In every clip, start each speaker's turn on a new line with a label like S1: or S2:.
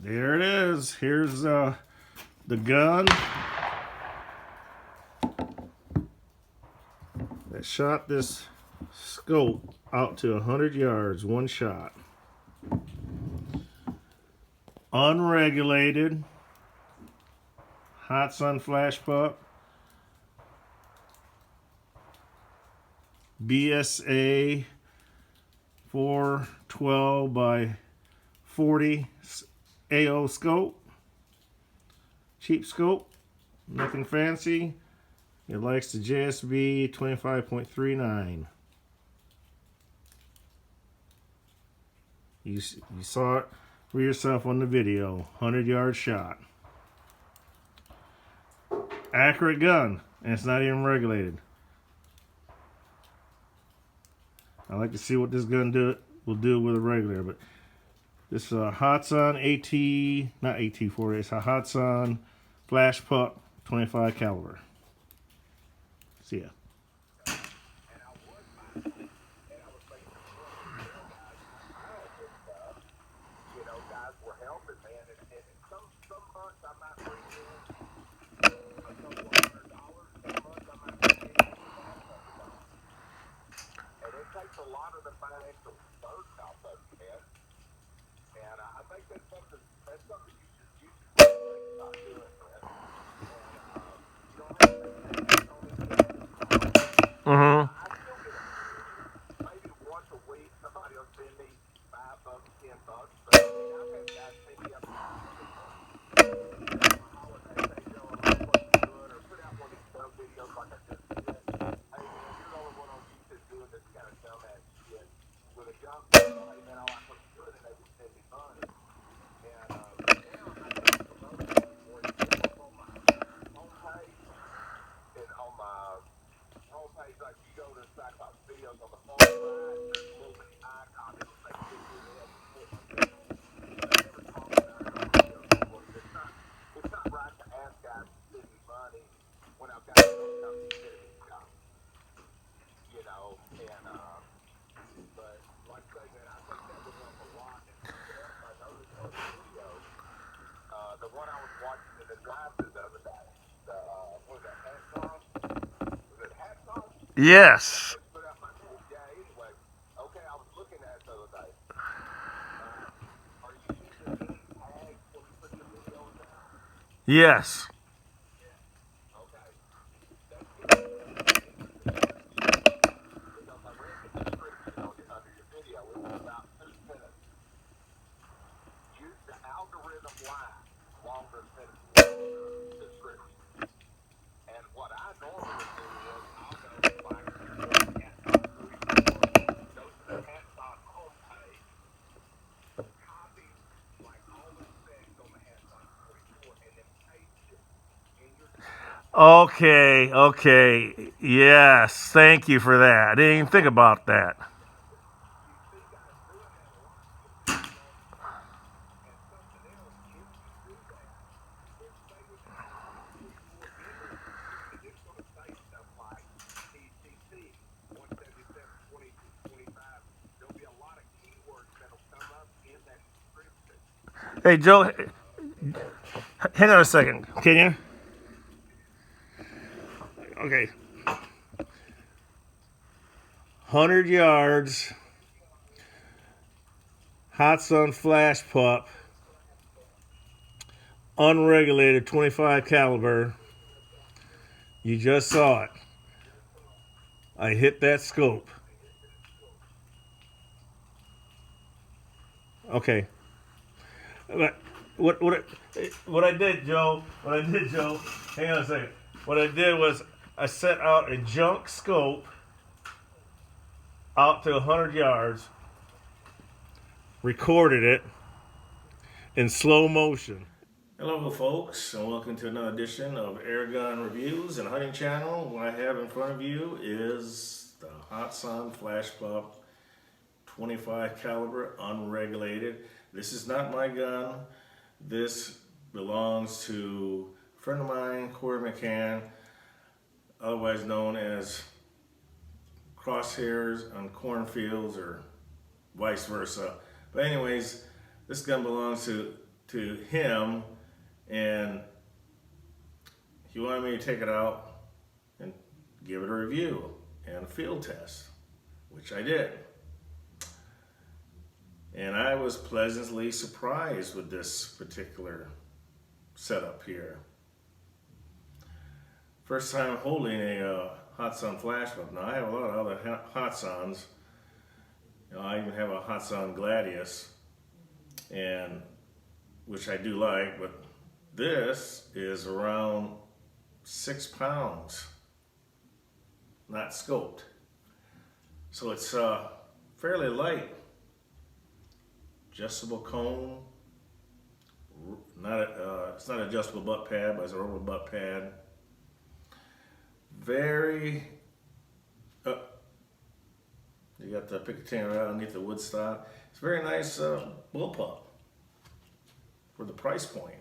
S1: There it is. Here's the gun that shot this scope out to 100 yards, one shot. Unregulated. Hatsan Flashpup. BSA 412 by 40 AO scope. Cheap scope. Nothing fancy. It likes the JSB 25.39. You saw it for yourself on the video. 100-yard shot. Accurate gun, and it's not even regulated. I like to see what this gun will do with a regulator, but this is a Hatsan not AT-40, it's a Hatsan Flashpup 25 caliber. See ya.
S2: Takes a lot of the financial burden off of you, man. And I think that's something you should think about doing, man. And you don't have to take on it. I still get maybe once a week somebody will send me $5, $10, but I mean I've had guys send me up to my holiday they go on what's good or put out one of these dumb videos like I just did. Hey man, you're the only one on YouTube doing this kind of dumbass shit with a gun. Hey man, I like what's good and they would send me money. And now I think it's another thing where you go up on my homepage and on my homepage, like you go to Sack Box Videos on the far right, there's a little bitty icon that'll say click your head and hit my video. They never talk about it on videos before. It's not right to ask guys to send me money when I've got no company sending me stuff. You know, and but like I say, man, I think that would help a lot. And something else I noticed on the videos, the one I was watching in the drive-thru the other day, the what was that, Hatsan? Was it Hatsan?
S1: Yes.
S2: They put out my yeah. Anyway, okay, I was looking at it the other day. Are you using any tags when you put your videos out?
S1: Yes.
S2: Okay. That's good. Because I read the description under your video. It was about 2 minutes. Use the algorithm line longer than the description. And what I normally do is I'll go like Hatsan 3-4, go to the Hatsan homepage, copy like all the specs on the Hatsan 3-4, and then paste it in your
S1: Okay. Okay. Yes. Thank you for that. I didn't even think about that.
S2: you see guys doing that a lot. You'll see them on the post. And something else, if you do that, if say with the Hatsan 3-4 in there, and it's going to say stuff like TCC 177-22-25, there'll be a lot of keywords that'll come up in that description.
S1: Hey, Joe, hang on a second. Can you? Okay. 100 yards. Hatsan Flashpup. Unregulated 25 caliber. You just saw it. I hit that scope. Okay. What I did, Joe? Hang on a second. What I did was I set out a junk scope out to 100 yards, recorded it in slow motion. Hello, folks, and welcome to another edition of Airgun Reviews and Hunting Channel. What I have in front of you is the Hatsan Flashpup 25 caliber unregulated. This is not my gun. This belongs to a friend of mine, Corey McCann, otherwise known as Crosshairs on Cornfields or vice versa. But anyways, this gun belongs to to him, and he wanted me to take it out and give it a review and a field test, which I did. And I was pleasantly surprised with this particular setup here. First time holding a Hatsan Flashpup. Now I have a lot of other Hatsans. You know, I even have a Hatsan Gladius, and which I do like, but this is around 6 pounds, not scoped. So it's fairly light. Adjustable cone. It's not adjustable butt pad, but it's a rubber butt pad. Very, you got the picotin right underneath the wood stock. It's a very nice bullpup for the price point.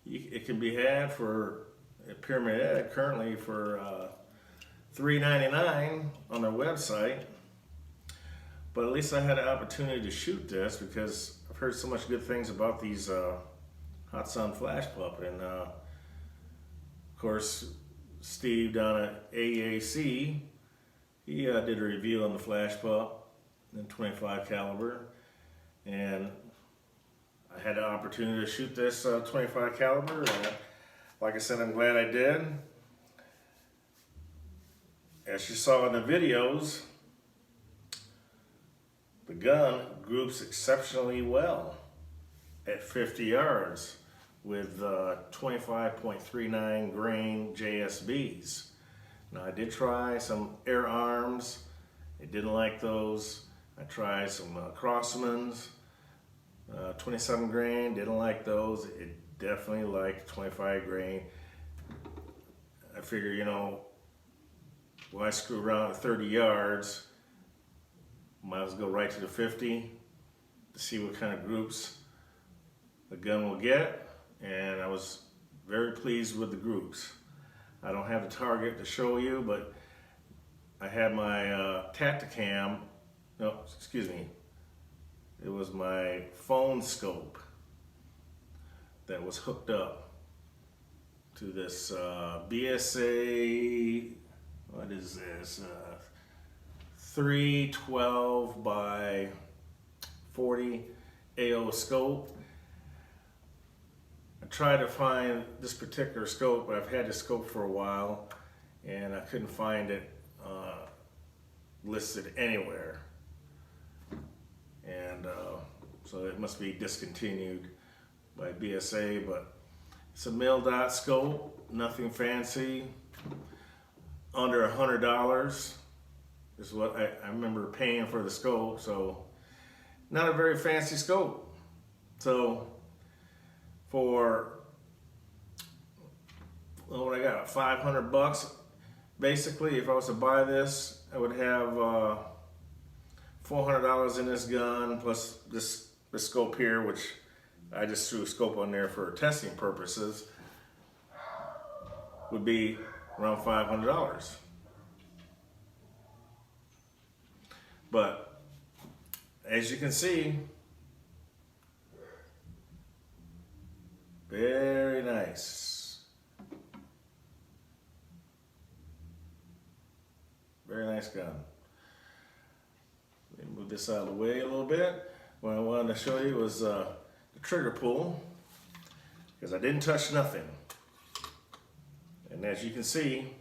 S1: It can be had for at Pyramid Egg currently for $3.99 on their website. But at least I had an opportunity to shoot this because I've heard so much good things about these Hatsan Flashpup, and of course Steve down at AAC, he did a review on the Flashpup in 25 caliber, and I had the opportunity to shoot this 25 caliber, and like I said, I'm glad I did. As you saw in the videos, the gun groups exceptionally well at 50 yards with 25.39 grain JSBs. Now I did try some air arms. I didn't like those. I tried some Crossmans, 27 grain, didn't like those. It definitely liked 25 grain. I figure, you know, why screw around at 30 yards? Might as well go right to the 50 to see what kind of groups the gun will get, and I was very pleased with the groups. I don't have the target to show you, but I had my Tacticam, no, excuse me, it was my phone scope that was hooked up to this BSA, what is this, 312 by 40 AO scope. I tried to find this particular scope, but I've had this scope for a while and I couldn't find it listed anywhere. And so it must be discontinued by BSA, but it's a mil dot scope, nothing fancy, under $100 is what I remember paying for the scope, so not a very fancy scope. So for, well, what I got, 500 bucks, basically if I was to buy this, I would have $400 in this gun, plus this scope here, which I just threw a scope on there for testing purposes, would be around $500. But as you can see, very nice. Very nice gun. Let me move this out of the way a little bit. What I wanted to show you was the trigger pull, because I didn't touch nothing. And as you can see,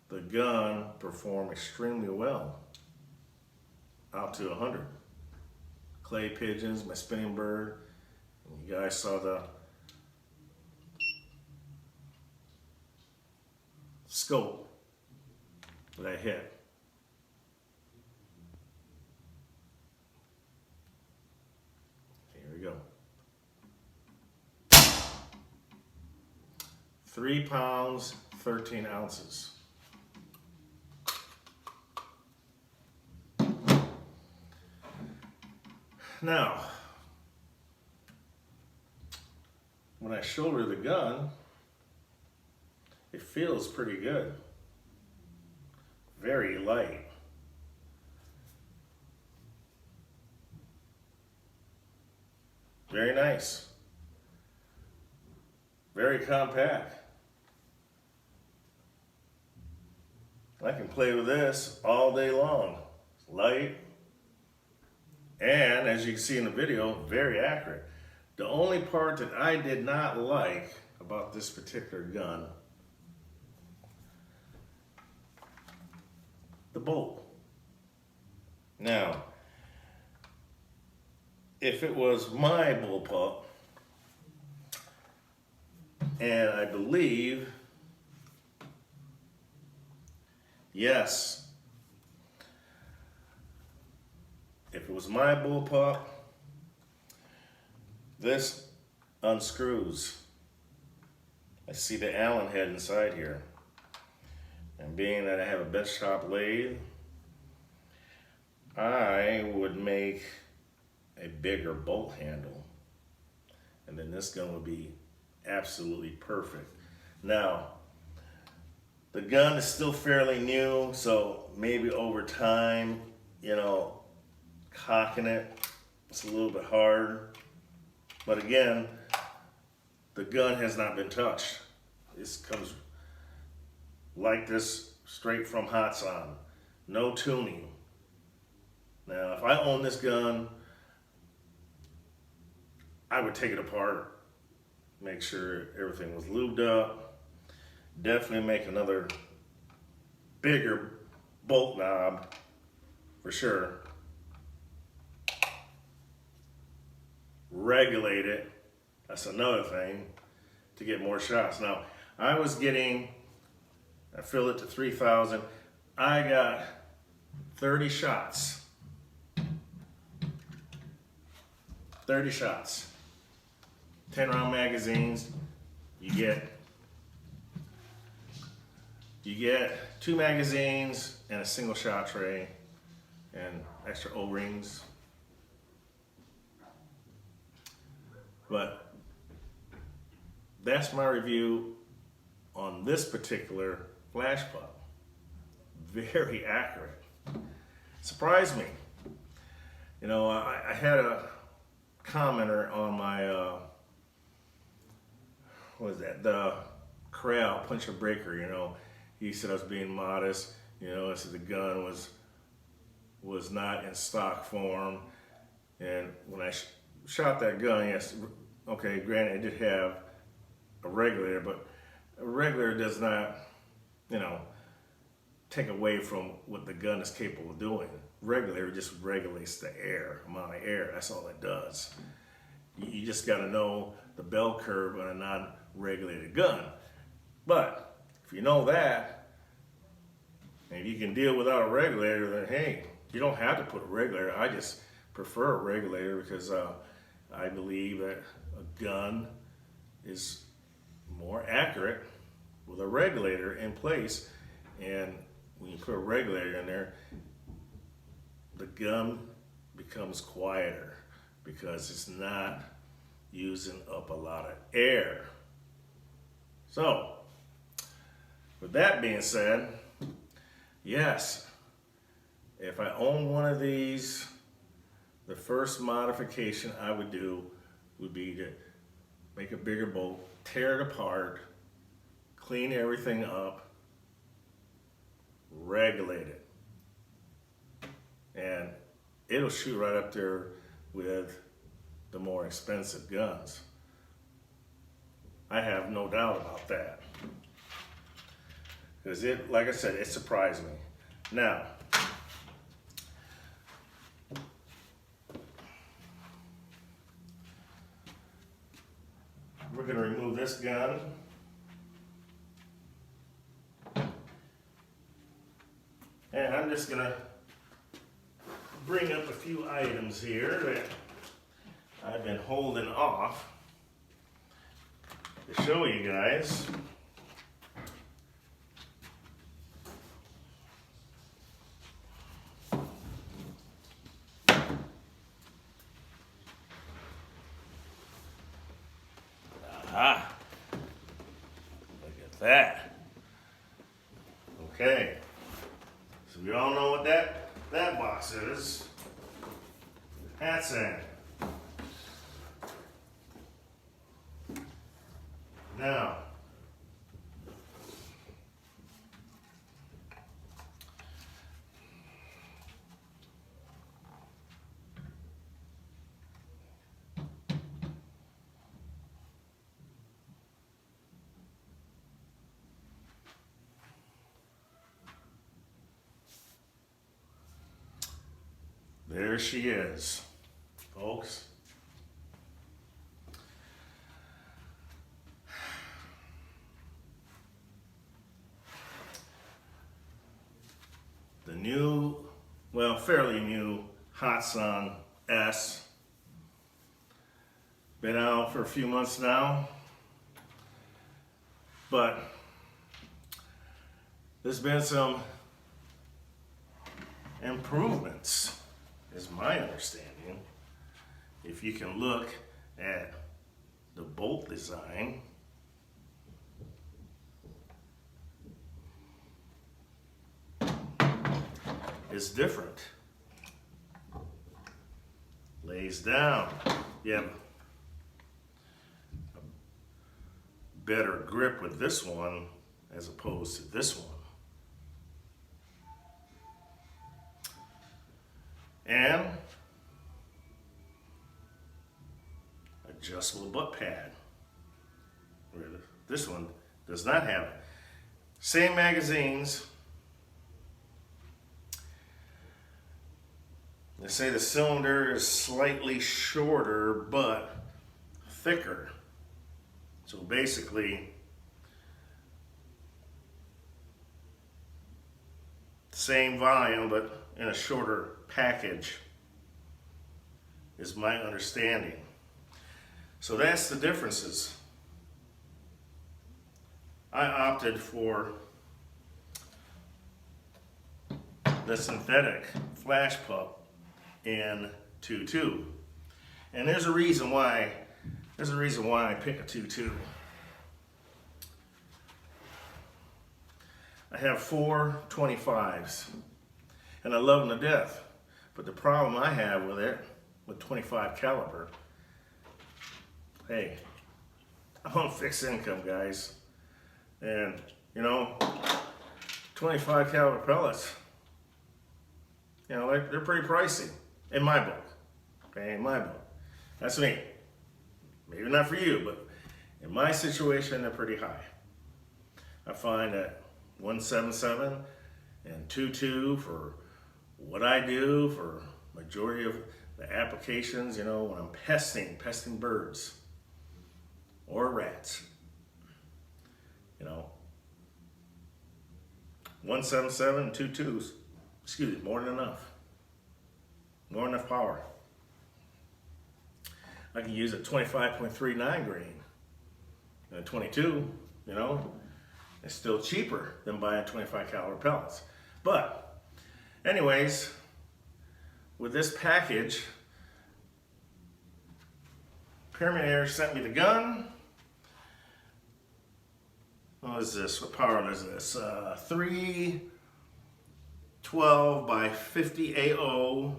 S1: the gun performed extremely well out to 100. Clay pigeons, my spinning bird. And you guys saw the scope that I hit. Here we go. 3 pounds, 13 ounces. Now, when I shoulder the gun, it feels pretty good. Very light. Very nice. Very compact. I can play with this all day long. It's light, and as you can see in the video, very accurate. The only part that I did not like about this particular gun, the bolt. Now, if it was my Bullpup, and I believe, yes, if it was my Bullpup, this unscrews. I see the Allen head inside here. And being that I have a benchtop lathe, I would make a bigger bolt handle. And then this gun would be absolutely perfect. Now, the gun is still fairly new, so maybe over time, you know, cocking it, it's a little bit hard. But again, the gun has not been touched. This comes like this straight from Hatsan. No tuning. Now, if I own this gun, I would take it apart, make sure everything was lubed up, definitely make another bigger bolt knob for sure. Regulate it, that's another thing, to get more shots. Now, I filled it to 3,000. I got 30 shots. 30 shots. 10 round magazines. You get 2 magazines and a single shot tray and extra O-rings. But that's my review on this particular Flashpup. Very accurate. Surprised me. You know, I had a commenter on my, what was that? The corral puncher breaker, you know. He said I was being modest. You know, I said the gun was not in stock form. And when I shot that gun, yes, okay, granted it did have a regulator, but a regulator does not, you know, take away from what the gun is capable of doing. Regulator just regulates the amount of air. That's all it does. You just got to know the bell curve on a non-regulated gun. But if you know that, and you can deal without a regulator, then hey, you don't have to put a regulator. I just prefer a regulator because I believe that a gun is more accurate with a regulator in place. And when you put a regulator in there, the gun becomes quieter because it's not using up a lot of air. So, with that being said, yes, if I own one of these, the first modification I would do would be to make a bigger bolt, tear it apart, clean everything up, regulate it. And it'll shoot right up there with the more expensive guns. I have no doubt about that. Because it, like I said, it surprised me. Now, we're going to remove this gun. And I'm just going to bring up a few items here that I've been holding off to show you guys. Aha! Look at that. Okay. So we all know what that box is. Hatsan. Now, there she is, folks. The new, well, fairly new Hatsan S. Been out for a few months now, but there's been some improvements, is my understanding. If you can look at the bolt design, it's different. Lays down. You have a better grip with this one as opposed to this one. And adjustable butt pad, where this one does not have it. Same magazines. They say the cylinder is slightly shorter but thicker. So basically, same volume but in a shorter package is my understanding. So that's the differences. I opted for the synthetic Flashpup in 2.2. And there's a reason why I pick a 2.2. I have 4 25s and I love them to death. But the problem I have with it, with 25 caliber, hey, I'm on fixed income, guys. And, you know, 25 caliber pellets, you know, they're pretty pricey, in my book. Okay, in my book. That's me. Maybe not for you, but in my situation, they're pretty high. I find that 177 and 2.2 for what I do, for majority of the applications, you know, when I'm pesting birds or rats, you know, 177 and 2.2s, excuse me, more than enough. More than enough power. I can use a 25.39 grain and a 22, you know, it's still cheaper than buying 25 caliber pellets. But anyways, with this package, Pyramid Air sent me the gun. What is this? What power is this? 312 by 50 AO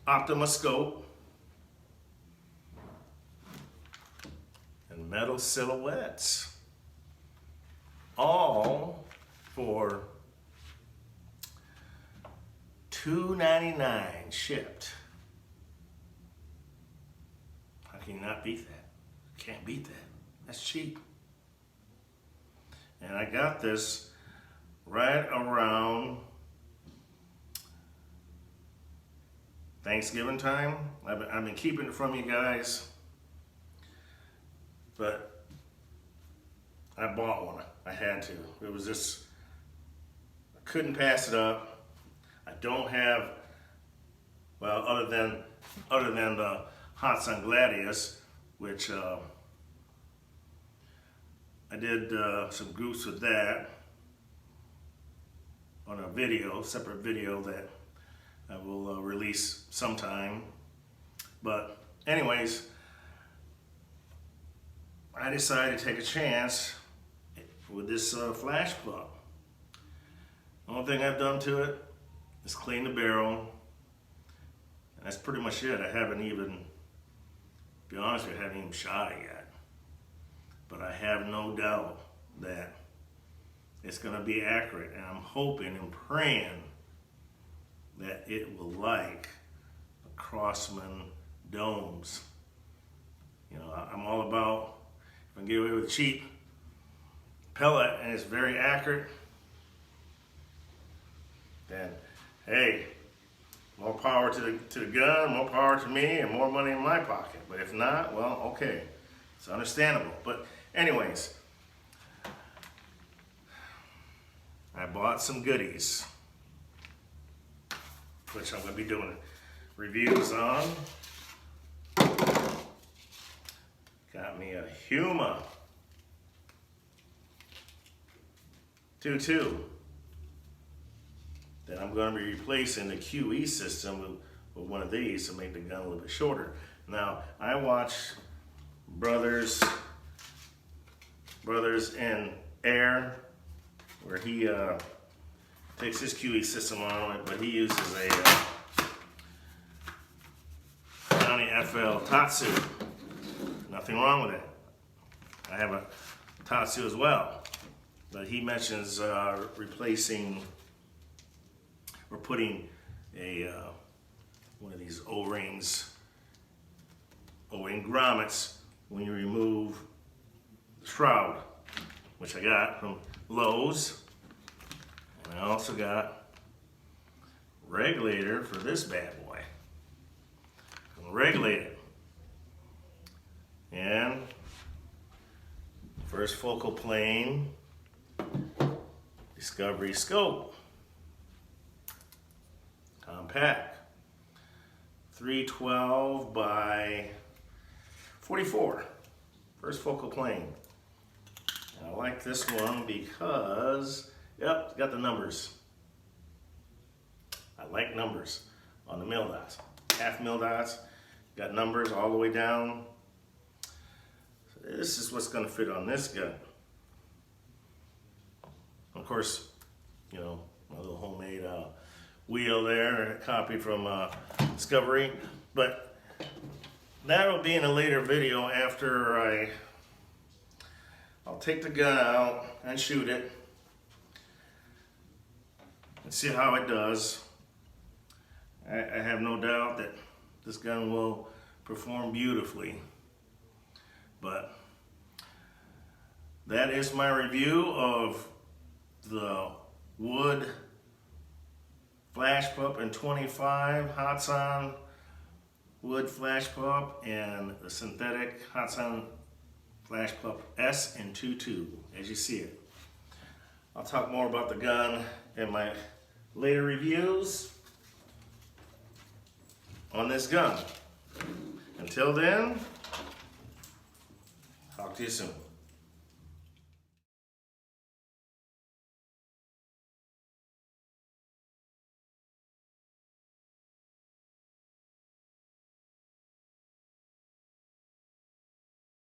S1: Optima scope and metal silhouettes, all for $2.99 shipped. How can you not beat that? Can't beat that. That's cheap. And I got this right around Thanksgiving time. I've been keeping it from you guys, but I bought one. I had to. It was just, I couldn't pass it up. I don't have, well, other than the Hatsan Gladius, which I did some groups with that on a video, separate video that I will release sometime. But anyways, I decided to take a chance with this Flashpup. The only thing I've done to it is clean the barrel, and that's pretty much it. I haven't even, to be honest with you, I haven't even shot it yet. but I have no doubt that it's going to be accurate, and I'm hoping and praying that it will like the Crossman domes. You know, I'm all about, if I can get away with cheap pellet and it's very accurate, then hey, more power to the gun, more power to me, and more money in my pocket. But if not, well, okay, it's understandable. But anyways, I bought some goodies, which I'm going to be doing reviews on. Got me a Huma 2.2 that I'm going to be replacing the QE system with one of these to make the gun a little bit shorter. Now, I watch Brothers in Air, where he takes his QE system on it, but he uses a County FL Tatsu. Nothing wrong with it. I have a Tatsu as well, but he mentions replacing or putting a one of these O-ring grommets when you remove the shroud, which I got from Lowe's. And I also got regulator for this bad boy. Regulator. And first focal plane Discovery scope. Compact. 312 by 44. First focal plane. And I like this one because, yep, it's got the numbers. I like numbers on the mil dots. Half mil dots, got numbers all the way down. So this is what's going to fit on this gun. Of course, you know, my little homemade wheel there, copied from Discovery. But that'll be in a later video after I'll take the gun out and shoot it and see how it does. I have no doubt that this gun will perform beautifully. But that is my review of the wood Flashpup in 25, Hatsan wood Flashpup, and the synthetic Hatsan Flashpup S in 2.2, as you see it. I'll talk more about the gun in my later reviews on this gun. Until then, talk to you soon.